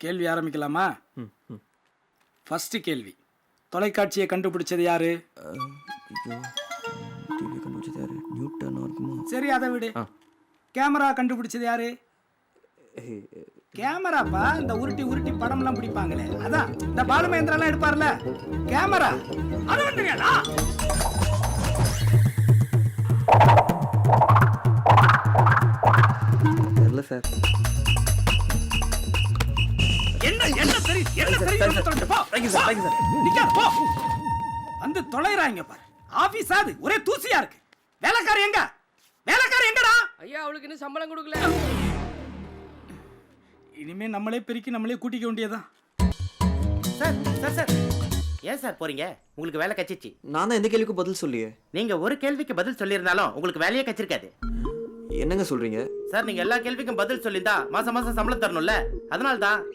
கேள்வி ஆரம்பிக்கலாமா? ஃபர்ஸ்ட் கேள்வி, தொலைக்காட்சியை கண்டுபிடிச்சது யாரு? ஐயோ, டிவி கண்டுபிடிச்சது யாரு? நியூட்டனா இருக்குமா? சரி, அதை விடு. கேமரா கண்டுபிடிச்சது யாரு? கேமராப்பா, இந்த உருட்டி உருட்டி படம்லாம் பிடிப்பாங்களே, அதான் இந்த பாலுமேந்திரா எடுப்பார்ல, கேமரா. அது வந்துருக்கா? தெரியல சார். என்ன தெரியும்? போ. வந்து தொலைறாங்க பாரு. ஆபீஸ் அது ஒரே தூசியா இருக்கு. வேலைக்கார எங்க? வேலைக்கார எங்கடா? ஐயா, அவளுக்கு இன்னும் சம்பளம் கொடுக்கல. இனிமே நம்மளே பெருக்கி நம்மளே கூட்டிக்க வேண்டியதான். சார் சார் சார் ஏன் சார் போறீங்க? உங்களுக்கு வேலை கச்சிச்சு. நான் தான் எந்த கேள்விக்கும் பதில் சொல்லியே. நீங்க ஒரு கேள்விக்கு பதில் சொல்லியிருந்தாலும் உங்களுக்கு வேலையே கச்சிருக்காது. என்னங்க சொல்றீங்க? சார், நீங்க எல்லா கேள்விக்கும் பதில் சொல்லியிருந்தா மாசம் மாசம் சம்பளம் தரணும்ல, அதனால தான்